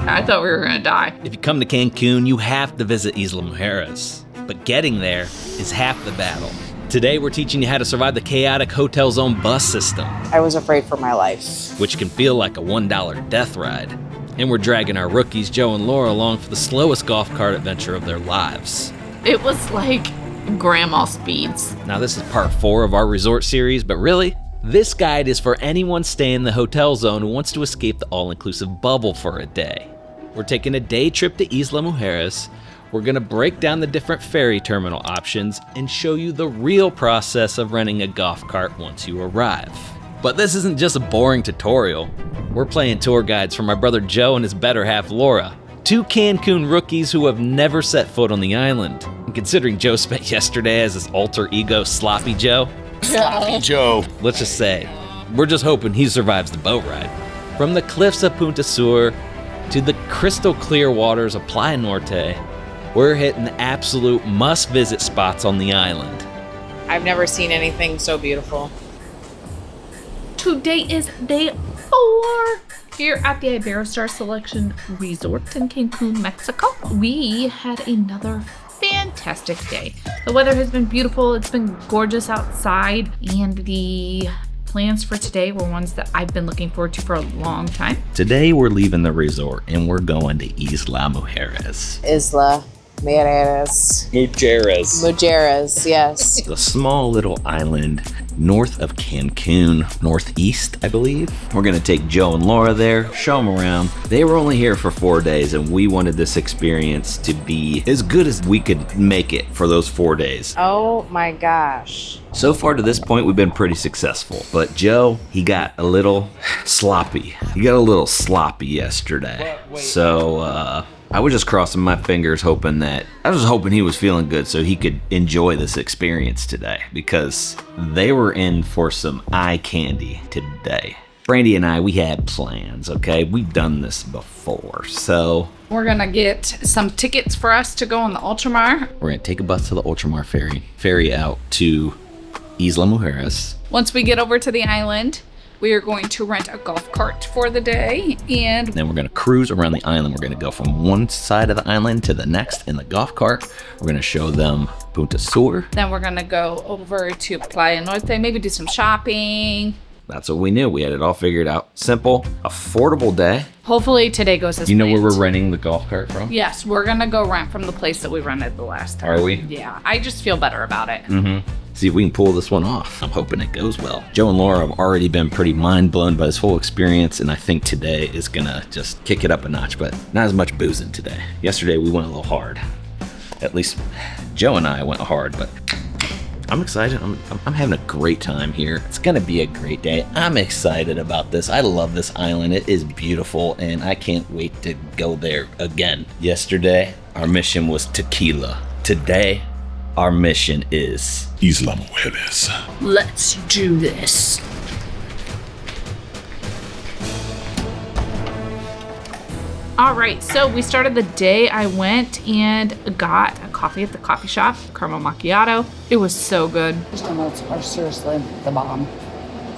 I thought we were gonna die. If you come to Cancun, you have to visit Isla Mujeres. But getting there is half the battle. Today, we're teaching you how to survive the chaotic Hotel Zone bus system. I was afraid for my life. Which can feel like a $1 death ride. And we're dragging our rookies, Joe and Laura, along for the slowest golf cart adventure of their lives. It was like grandma speeds. Now, this is part 4 of our resort series, but really, this guide is for anyone staying in the Hotel Zone who wants to escape the all-inclusive bubble for a day. We're taking a day trip to Isla Mujeres. We're gonna break down the different ferry terminal options and show you the real process of renting a golf cart once you arrive. But this isn't just a boring tutorial. We're playing tour guides for my brother Joe and his better half Laura, 2 Cancun rookies who have never set foot on the island. And considering Joe spent yesterday as his alter ego Sloppy Joe, Sloppy Joe, let's just say, we're just hoping he survives the boat ride. From the cliffs of Punta Sur to the crystal clear waters of Playa Norte, we're hitting the absolute must-visit spots on the island. I've never seen anything so beautiful. Today is day 4 here at the Iberostar Selection Resort in Cancun, Mexico. We had another fantastic day. The weather has been beautiful. It's been gorgeous outside, and the plans for today were ones that I've been looking forward to for a long time. Today we're leaving the resort and we're going to Isla Mujeres. Isla Mujeres. Mujeres, yes. A small little island north of Cancun, northeast, I believe. We're gonna take Joe and Laura there, show them around. They were only here for 4 days and we wanted this experience to be as good as we could make it for those 4 days. Oh my gosh. So far to this point, we've been pretty successful, but Joe, he got a little sloppy. He got a little sloppy yesterday. So, I was just crossing my fingers I was hoping he was feeling good so he could enjoy this experience today, because they were in for some eye candy today. Brandy and I, we had plans, okay? We've done this before, so We're gonna get some tickets for us to go on the Ultramar. we're gonna take a bus to the Ultramar ferry out to Isla Mujeres. Once we get over to the island, we are going to rent a golf cart for the day, and Then we're gonna cruise around the island. We're gonna go from one side of the island to the next in the golf cart. We're gonna show them Punta Sur. then we're gonna go over to Playa Norte, maybe do some shopping. That's what we knew. We had it all figured out. Simple, affordable day. Hopefully today goes as You know where planned. we're renting the golf cart from? Yes, we're gonna go rent from the place that we rented the last time. Are we? Yeah, I just feel better about it. See if we can pull this one off. I'm hoping it goes well. Joe and Laura have already been pretty mind blown by this whole experience, and I think today is gonna just kick it up a notch, but not as much boozing today. Yesterday we went a little hard. At least Joe and I went hard, but I'm excited. I'm having a great time here. It's gonna be a great day. I'm excited about this. I love this island. It is beautiful, and I can't wait to go there again. Yesterday, our mission was tequila. Today, our mission is Isla Mujeres. Let's do this. All right, so we started the day. I went and got a coffee at the coffee shop, caramel macchiato. It was so good. These donuts are seriously the bomb.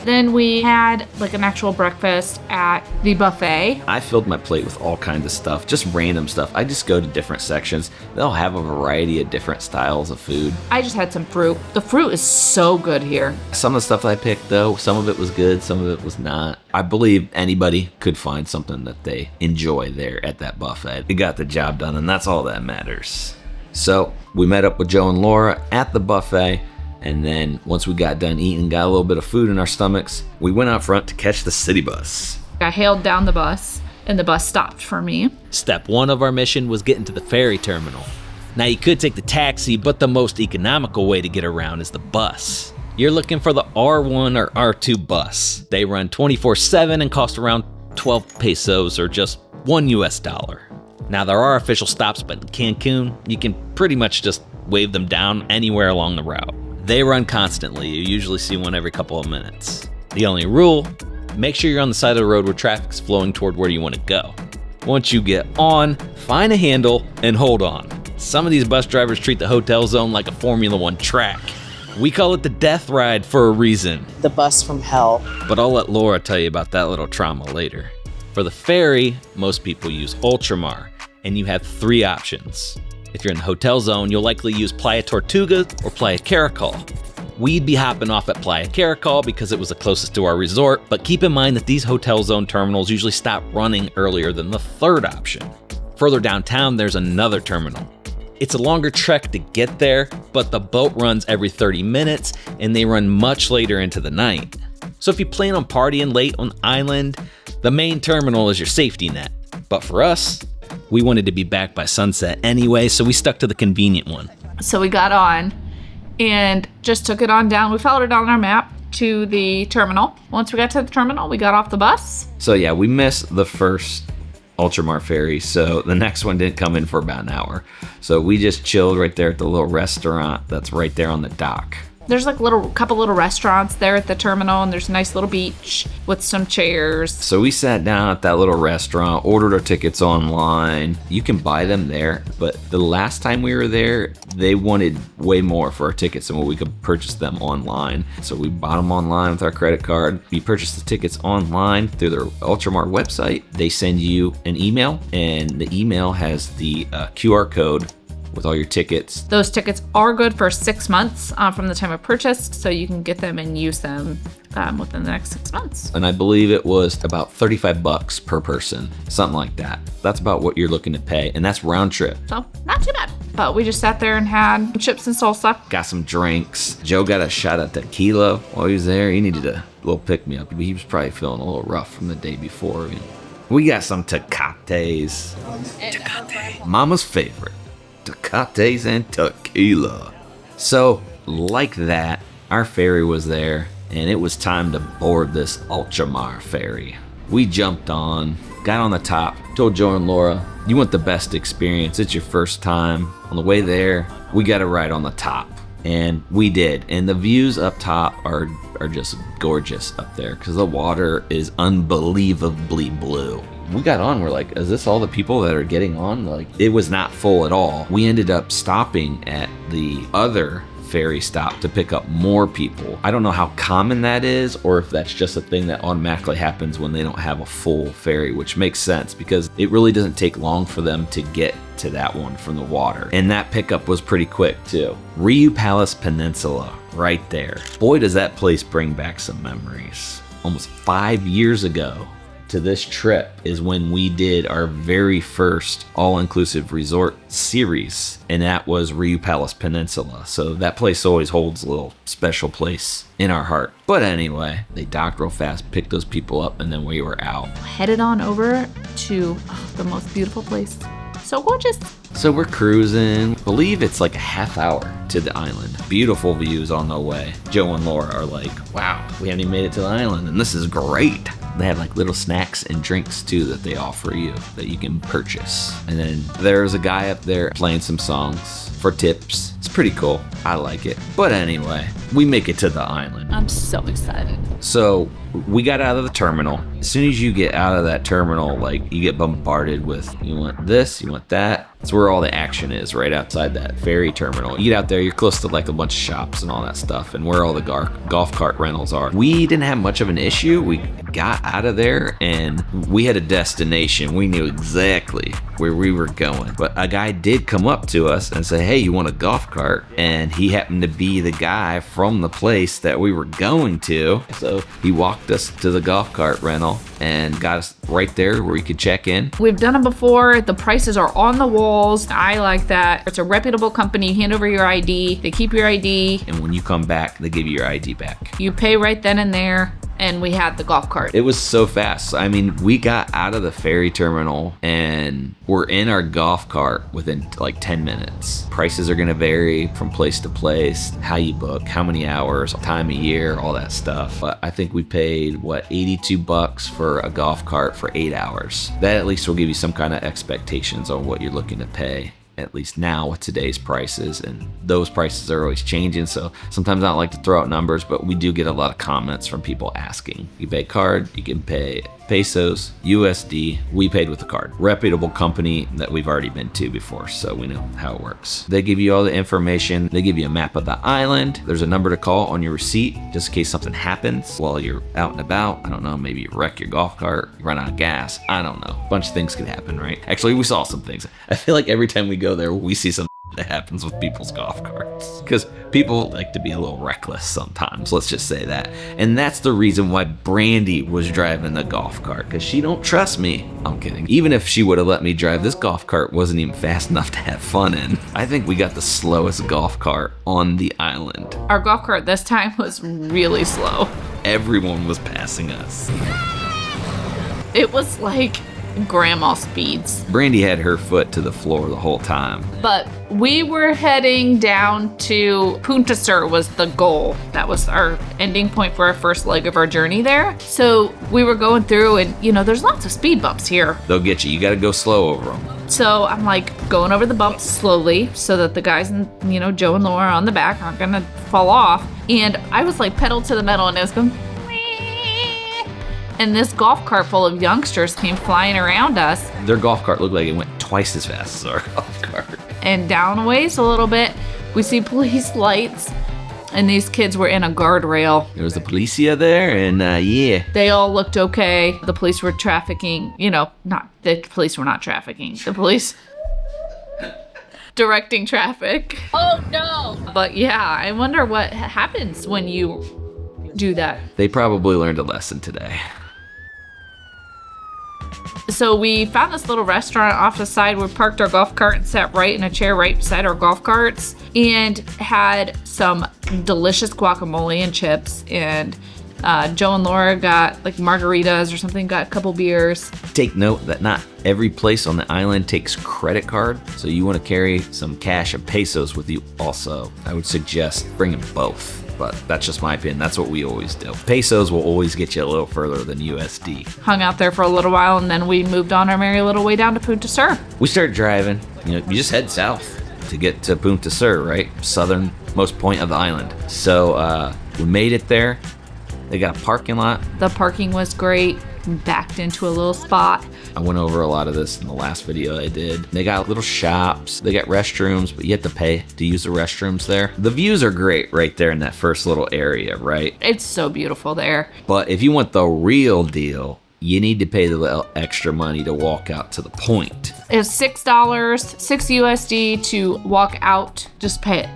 Then we had like an actual breakfast at the buffet. I filled my plate with all kinds of stuff, just random stuff. I just go to different sections. They'll have a variety of different styles of food. I just had some fruit. The fruit is so good here. Some of the stuff I picked, though, some of it was good, some of it was not. I believe anybody could find something that they enjoy there at that buffet. We got the job done, and that's all that matters. So we met up with Joe and Laura at the buffet. And then once we got done eating, got a little bit of food in our stomachs, we went out front to catch the city bus. I hailed down the bus, and the bus stopped for me. Step 1 of our mission was getting to the ferry terminal. Now you could take the taxi, but the most economical way to get around is the bus. You're looking for the R1 or R2 bus. They run 24/7 and cost around 12 pesos or just $1 US. Now there are official stops, but in Cancun, you can pretty much just wave them down anywhere along the route. They run constantly. You usually see one every couple of minutes. The only rule, make sure you're on the side of the road where traffic's flowing toward where you want to go. Once you get on, find a handle and hold on. Some of these bus drivers treat the Hotel Zone like a Formula One track. We call it the death ride for a reason. The bus from hell. But I'll let Laura tell you about that little trauma later. For the ferry, most people use Ultramar, and you have 3 options. If you're in the hotel zone, you'll likely use Playa Tortuga or Playa Caracol. We'd be hopping off at Playa Caracol because it was the closest to our resort, but keep in mind that these hotel zone terminals usually stop running earlier than the 3rd option. Further downtown, there's another terminal. It's a longer trek to get there, but the boat runs every 30 minutes and they run much later into the night. So if you plan on partying late on the island, the main terminal is your safety net. But for us, we wanted to be back by sunset anyway, so we stuck to the convenient one. So we got on and just took it on down. We followed it on our map to the terminal. Once we got to the terminal, we got off the bus. So yeah, we missed the first Ultramar ferry, so the next one didn't come in for about an hour. So we just chilled right there at the little restaurant that's right there on the dock. There's like couple little restaurants there at the terminal, and there's a nice little beach with some chairs. So we sat down at that little restaurant, ordered our tickets online. You can buy them there, but the last time we were there, they wanted way more for our tickets than what we could purchase them online. So we bought them online with our credit card. You purchase the tickets online through their Ultramar website. They send you an email, and the email has the QR code with all your tickets. Those tickets are good for 6 months from the time of purchase, so you can get them and use them within the next 6 months. And I believe it was about $35 per person, something like that. That's about what you're looking to pay, and that's round trip. So not too bad. But we just sat there and had chips and salsa. Got some drinks. Joe got a shot of tequila while he was there. He needed a little pick-me-up. He was probably feeling a little rough from the day before. We got some Tecates. Tecate. Mama's favorite. Tecates and tequila. So, like that, our ferry was there, and it was time to board this Ultramar ferry. We jumped on, got on the top, told Joe and Laura, you want the best experience, it's your first time. On the way there, we got a ride on the top, and we did. And the views up top are just gorgeous up there, because the water is unbelievably blue. We got on, we're like, is this all the people that are getting on? Like, it was not full at all. We ended up stopping at the other ferry stop to pick up more people. I don't know how common that is, or if that's just a thing that automatically happens when they don't have a full ferry, which makes sense because it really doesn't take long for them to get to that one from the water. And that pickup was pretty quick too. Riu Palace Peninsula, right there. Boy, does that place bring back some memories. Almost 5 years ago to this trip is when we did our very first all-inclusive resort series, and that was Riu Palace Peninsula. So that place always holds a little special place in our heart. But anyway, they docked real fast, picked those people up, and then we were out. Headed on over to the most beautiful place. So gorgeous. So we're cruising. I believe it's like a half hour to the island. Beautiful views on the way. Joe and Laura are like, wow, we haven't even made it to the island, and this is great. They have like little snacks and drinks too that they offer you that you can purchase. And then there's a guy up there playing some songs for tips. It's pretty cool. I like it. But anyway, we make it to the island. I'm so excited. So we got out of the terminal. As soon as you get out of that terminal, like, you get bombarded with, you want this, you want that. That's where all the action is, right outside that ferry terminal. You get out there, you're close to like a bunch of shops and all that stuff, and where all the golf cart rentals are. We didn't have much of an issue. We got out of there and we had a destination. We knew exactly where we were going. But a guy did come up to us and say, hey, you want a golf cart? And he happened to be the guy from the place that we were going to. So he walked us to the golf cart rental and got us right there where we could check in. We've done it before. The prices are on the walls. I like that. It's a reputable company. You hand over your ID. They keep your ID. And when you come back, they give you your ID back. You pay right then and there. And we had the golf cart. It was so fast. I mean, we got out of the ferry terminal and we're in our golf cart within like 10 minutes. Prices are gonna vary from place to place, how you book, how many hours, time of year, all that stuff. But I think we paid, what, $82 for a golf cart for 8 hours. That at least will give you some kind of expectations on what you're looking to pay, at least now with today's prices, and those prices are always changing, so sometimes I don't like to throw out numbers, but we do get a lot of comments from people asking. You pay card, you can pay pesos, USD. We paid with the card. Reputable company that we've already been to before, so we know how it works. They give you all the information. They give you a map of the island. There's a number to call on your receipt just in case something happens while you're out and about. I don't know, maybe you wreck your golf cart, you run out of gas. I don't know. A bunch of things can happen, right? Actually, we saw some things. I feel like every time we go there, we see some that happens with people's golf carts, because people like to be a little reckless sometimes, let's just say that. And that's the reason why Brandy was driving the golf cart, because she don't trust me. I'm kidding. Even if she would have let me drive, this golf cart wasn't even fast enough to have fun in. I think we got the slowest golf cart on the island. Our golf cart this time was really slow. Everyone was passing us. It was like grandma speeds. Brandy had her foot to the floor the whole time. But we were heading down to Punta Sur was the goal. That was our ending point for our first leg of our journey there. So we were going through and, there's lots of speed bumps here. They'll get you. You got to go slow over them. So I'm like going over the bumps slowly so that the guys and, Joe and Laura on the back aren't going to fall off. And I was like pedal to the metal and it was going, and this golf cart full of youngsters came flying around us. Their golf cart looked like it went twice as fast as our golf cart. And down a ways a little bit, we see police lights, and these kids were in a guardrail. There was the policia there, and yeah. They all looked okay. The police were trafficking, the police were not trafficking. The police directing traffic. Oh no! But yeah, I wonder what happens when you do that. They probably learned a lesson today. So we found this little restaurant off the side. We parked our golf cart and sat right in a chair right beside our golf carts and had some delicious guacamole and chips. And Joe and Laura got like margaritas or something, got a couple beers. Take note that not every place on the island takes credit card, so you want to carry some cash and pesos with you also. I would suggest bringing both. But that's just my opinion. That's what we always do. Pesos will always get you a little further than USD. Hung out there for a little while, and then we moved on our merry little way down to Punta Sur. We started driving. You just head south to get to Punta Sur, right? Southernmost point of the island. So we made it there. They got a parking lot. The parking was great. We backed into a little spot. I went over a lot of this in the last video I did. They got little shops, they got restrooms, but you have to pay to use the restrooms there. The views are great right there in that first little area, right? It's so beautiful there. But if you want the real deal, you need to pay the little extra money to walk out to the point. It's $6, 6 USD to walk out. Just pay it.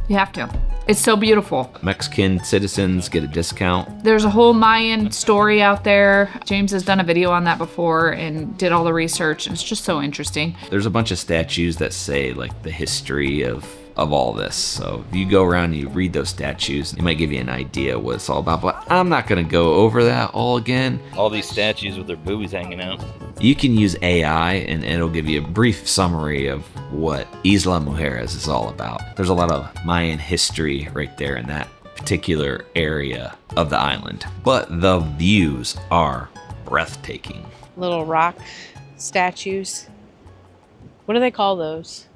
You have to. It's so beautiful. Mexican citizens get a discount. There's a whole Mayan story out there. James has done a video on that before and did all the research, and it's just so interesting. There's a bunch of statues that say like the history of all this. So if you go around and you read those statues, it might give you an idea what it's all about, but I'm not gonna go over that all again. All these statues with their boobies hanging out. You can use AI and it'll give you a brief summary of what Isla Mujeres is all about. There's a lot of Mayan history right there in that particular area of the island, but the views are breathtaking. Little rock statues. What do they call those?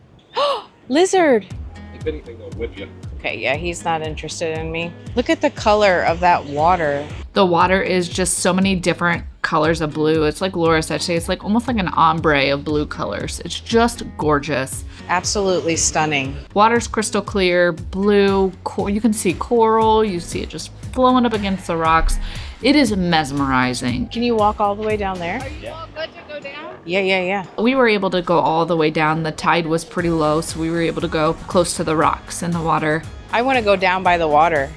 Lizard! If anything, they'll whip you. Okay, yeah, he's not interested in me. Look at the color of that water. The water is just so many different colors of blue. It's like Laura said, it's like almost like an ombre of blue colors. It's just gorgeous. Absolutely stunning. Water's crystal clear, blue, you can see coral, you see it just flowing up against the rocks. It is mesmerizing. Can you walk all the way down there? Are you all good to go down? Yeah. We were able to go all the way down. The tide was pretty low, so we were able to go close to the rocks and the water. I want to go down by the water.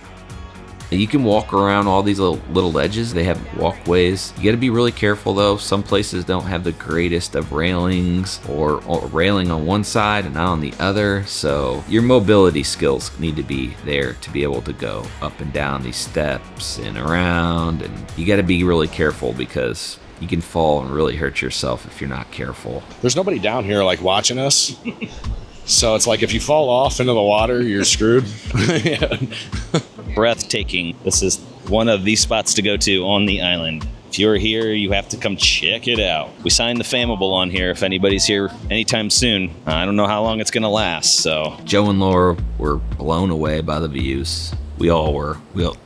You can walk around all these little ledges. They have walkways. You got to be really careful though. Some places don't have the greatest of railings or railing on one side and not on the other. So your mobility skills need to be there to be able to go up and down these steps and around. And you got to be really careful because you can fall and really hurt yourself if you're not careful. There's nobody down here like watching us. So it's like if you fall off into the water, you're screwed. Yeah. Breathtaking. This is one of the spots to go to on the island. If you're here, you have to come check it out. We signed the Famable on here if anybody's here anytime soon. I don't know how long it's gonna last, so. Joe and Laura were blown away by the views. We all were.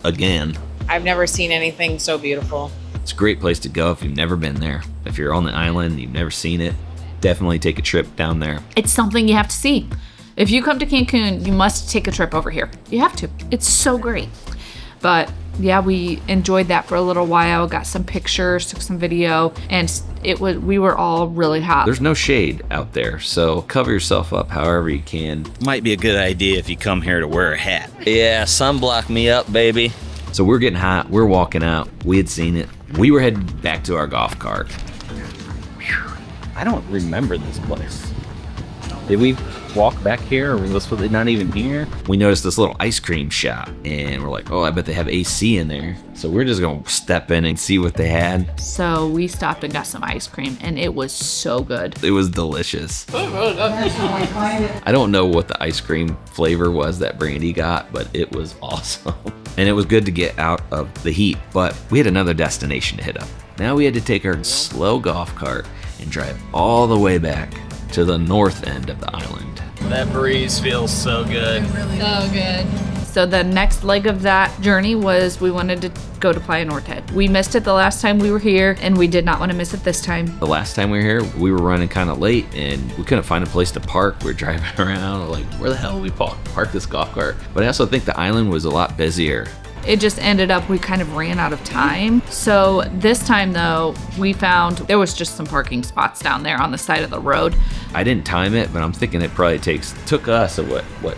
Again. I've never seen anything so beautiful. It's a great place to go if you've never been there. If you're on the island and you've never seen it, definitely take a trip down there. It's something you have to see. If you come to Cancun, you must take a trip over here. You have to. It's so great. But yeah, we enjoyed that for a little while, got some pictures, took some video, and we were all really hot. There's no shade out there, so cover yourself up however you can. Might be a good idea if you come here to wear a hat. Yeah, sunblock me up, baby. So we're getting hot, we're walking out, we had seen it. We were heading back to our golf cart. I don't remember this place. Did we walk back here, or was this not even here? We noticed this little ice cream shop, and we're like, oh, I bet they have AC in there. So we're just gonna step in and see what they had. So we stopped and got some ice cream, and it was so good. It was delicious. I don't know what the ice cream flavor was that Brandy got, but it was awesome. And it was good to get out of the heat, but we had another destination to hit up. Now we had to take our slow golf cart and drive all the way back to the north end of the island. That breeze feels so good. So good. So the next leg of that journey was we wanted to go to Playa Norte. We missed it the last time we were here, and we did not want to miss it this time. The last time we were here, we were running kind of late, and we couldn't find a place to park. We were driving around, we're like, where the hell do we park this golf cart? But I also think the island was a lot busier. It just ended up we kind of ran out of time. So this time though, we found there was just some parking spots down there on the side of the road. I didn't time it, but I'm thinking it probably took us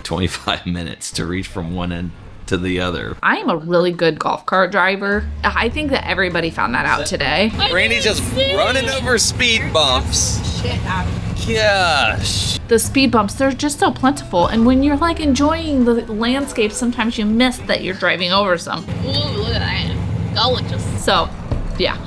25 minutes to reach from one end to the other. I am a really good golf cart driver. I think that everybody found that out today. Randy's just running over speed bumps. Gosh. The speed bumps, they're just so plentiful. And when you're like enjoying the landscape, sometimes you miss that you're driving over some. Ooh, look at that. Gorgeous. So, yeah.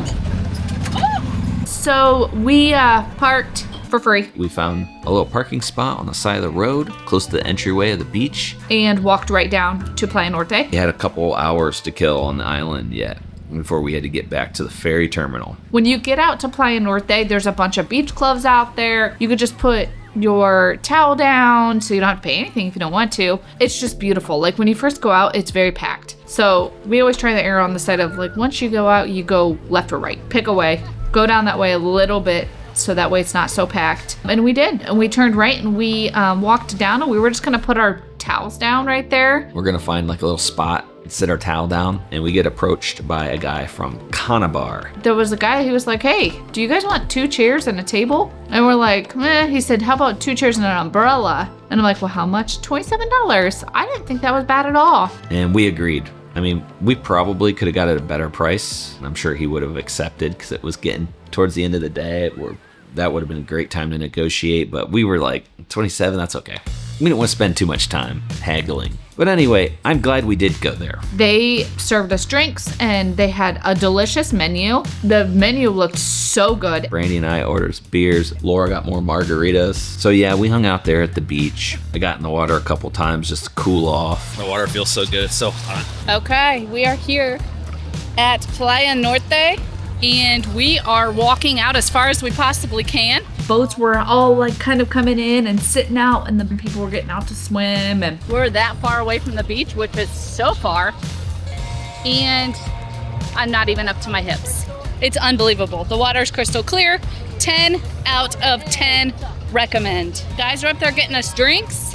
So we parked for free. We found a little parking spot on the side of the road, close to the entryway of the beach. And walked right down to Playa Norte. We had a couple hours to kill on the island yet before we had to get back to the ferry terminal. When you get out to Playa Norte, there's a bunch of beach clubs out there. You could just put your towel down so you don't have to pay anything if you don't want to. It's just beautiful. Like when you first go out, it's very packed. So we always try to err on the side of like once you go out, you go left or right. Pick a way. Go down that way a little bit so that way it's not so packed. And we did. And we turned right and we walked down and we were just going to put our towels down right there. We're going to find like a little spot, sit our towel down, and we get approached by a guy from Canabar. There was a guy who was like, hey, do you guys want 2 chairs and a table? And we're like, He said, how about 2 chairs and an umbrella? And I'm like, well, how much? $27. I didn't think that was bad at all. And we agreed. I mean, we probably could have got it at a better price. I'm sure he would have accepted because it was getting towards the end of the day. That would have been a great time to negotiate, but we were like, 27, that's okay. We didn't want to spend too much time haggling. But anyway, I'm glad we did go there. They served us drinks and they had a delicious menu. The menu looked so good. Brandy and I ordered beers. Laura got more margaritas. So yeah, we hung out there at the beach. I got in the water a couple times just to cool off. The water feels so good. It's so hot. Okay, we are here at Playa Norte and we are walking out as far as we possibly can. Boats were all like kind of coming in and sitting out and then people were getting out to swim and we're that far away from the beach, which is so far, and I'm not even up to my hips. It's unbelievable. The water's crystal clear. 10 out of 10 recommend. Guys are up there getting us drinks.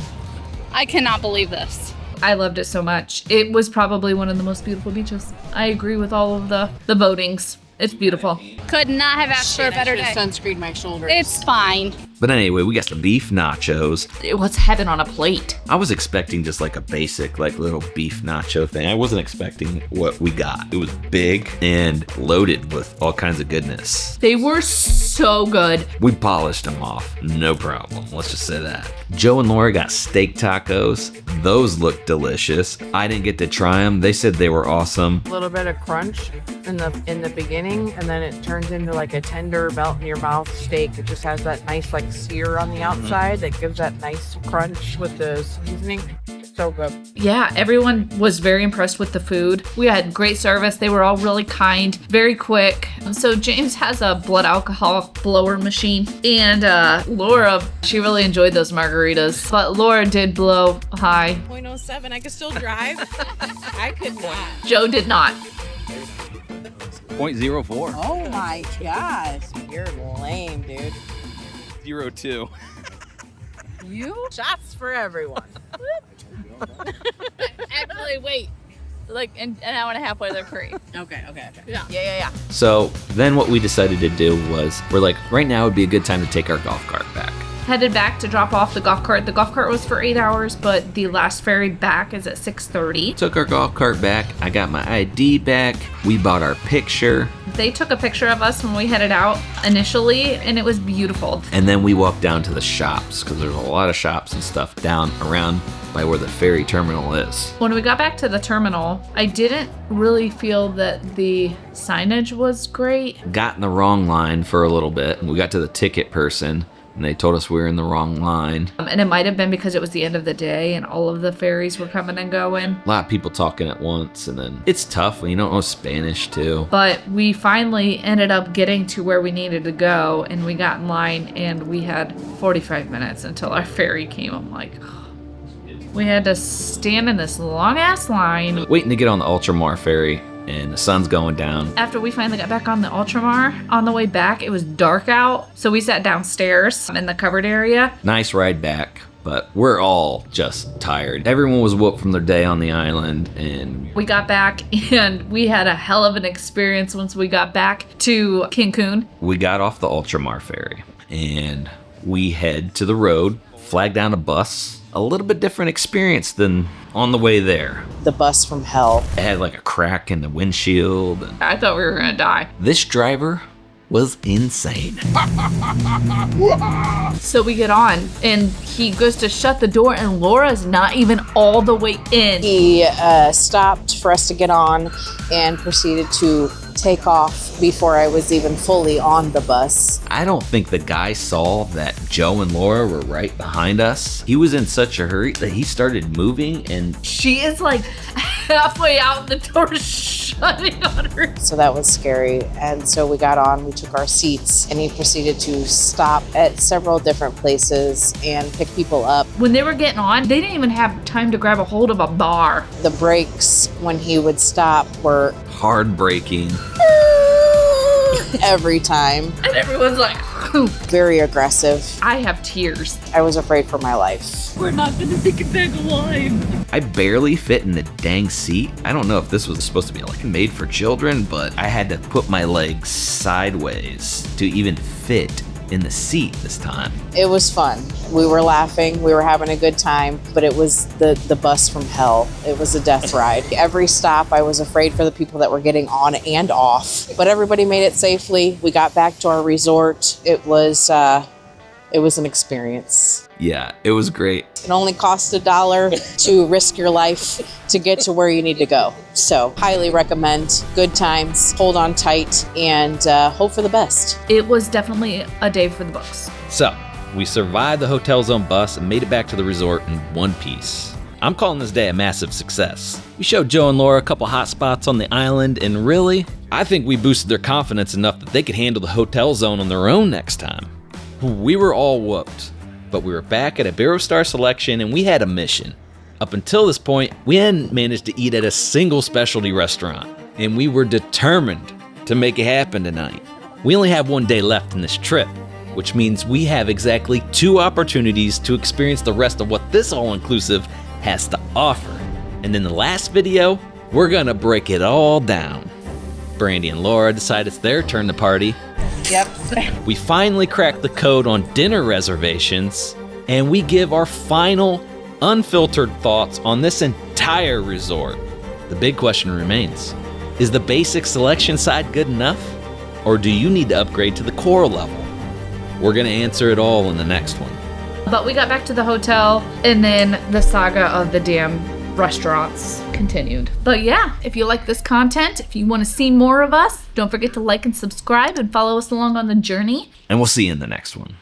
I cannot believe this. I loved it so much. It was probably one of the most beautiful beaches. I agree with all of the votings. It's beautiful. Could not have asked for a better day. Sunscreen my shoulders. It's fine. But anyway, we got some beef nachos. It was heaven on a plate. I was expecting just like a basic, like little beef nacho thing. I wasn't expecting what we got. It was big and loaded with all kinds of goodness. They were so good. We polished them off, no problem. Let's just say that. Joe and Laura got steak tacos. Those looked delicious. I didn't get to try them. They said they were awesome. A little bit of crunch in the beginning, and then it turns into like a tender melt in your mouth steak. It just has that nice like sear on the outside that gives that nice crunch with the seasoning. So good. Yeah, everyone was very impressed with the food. We had great service. They were all really kind, very quick. So James has a blood alcohol blower machine, and Laura, she really enjoyed those margaritas. But Laura did blow high. 0.07, I could still drive. I could not. Joe did not. 0.04. Oh my gosh. You're lame, dude. 0.2. You? Shots for everyone. Actually, wait. Like an hour and a half they're free. Okay. Yeah. So then what we decided to do was, we're like, right now would be a good time to take our golf cart back. Headed back to drop off the golf cart. The golf cart was for 8 hours, but the last ferry back is at 6:30. Took our golf cart back. I got my ID back. We bought our picture. They took a picture of us when we headed out initially, and it was beautiful. And then we walked down to the shops, because there's a lot of shops and stuff down around by where the ferry terminal is. When we got back to the terminal, I didn't really feel that the signage was great. Got in the wrong line for a little bit. We got to the ticket person, and they told us we were in the wrong line. And it might have been because it was the end of the day and all of the ferries were coming and going. A lot of people talking at once, and then it's tough when you don't know Spanish too. But we finally ended up getting to where we needed to go, and we got in line, and we had 45 minutes until our ferry came. I'm like, we had to stand in this long ass line. Waiting to get on the Ultramar ferry, and the sun's going down. After we finally got back on the Ultramar, on the way back, it was dark out. So we sat downstairs in the covered area. Nice ride back, but we're all just tired. Everyone was whooped from their day on the island, and We got back and we had a hell of an experience once we got back to Cancun. we got off the Ultramar ferry, and we head to the road, flag down a bus. A little bit different experience than on the way there. The bus from hell. It had like a crack in the windshield. And I thought we were gonna die. this driver was insane. So we get on and he goes to shut the door and Laura's not even all the way in. He stopped for us to get on and proceeded to take off before I was even fully on the bus. I don't think the guy saw that Joe and Laura were right behind us. He was in such a hurry that he started moving, and She is like halfway out and the door is shutting on her. So that was scary. And so we got on, we took our seats, and he proceeded to stop at several different places and pick people up. When they were getting on, they didn't even have time to grab a hold of a bar. The brakes, when he would stop, were hard braking. every time. And everyone's like, Very aggressive. I have tears. I was afraid for my life. We're not gonna make it back alive. I barely fit in the dang seat. I don't know if this was supposed to be like made for children, but I had to put my legs sideways to even fit in the seat this time. It was fun. We were laughing, we were having a good time, but it was the bus from hell. It was a death ride. Every stop, I was afraid for the people that were getting on and off, but everybody made it safely. We got back to our resort. It was an experience. Yeah, it was great. It only costs $1 to risk your life to get to where you need to go. So highly recommend. Good times, hold on tight, and hope for the best. It was definitely a day for the books. So, we survived the Hotel Zone bus and made it back to the resort in one piece. I'm calling this day a massive success. We showed Joe and Laura a couple hot spots on the island, and really, I think we boosted their confidence enough that they could handle the Hotel Zone on their own next time. We were all whooped, but we were back at a Iberostar selection and we had a mission. Up until this point, we hadn't managed to eat at a single specialty restaurant, and we were determined to make it happen tonight. We only have one day left in this trip, which means we have exactly 2 opportunities to experience the rest of what this all-inclusive has to offer. And in the last video, we're gonna break it all down. Brandy and Laura decide it's their turn to party. Yep. We finally crack the code on dinner reservations, and we give our final, unfiltered thoughts on this entire resort. The big question remains, is the basic selection side good enough? Or do you need to upgrade to the core level? We're gonna answer it all in the next one. But we got back to the hotel, and then the saga of the damn restaurants continued. But yeah, if you like this content, if you want to see more of us, don't forget to like and subscribe and follow us along on the journey. And we'll see you in the next one.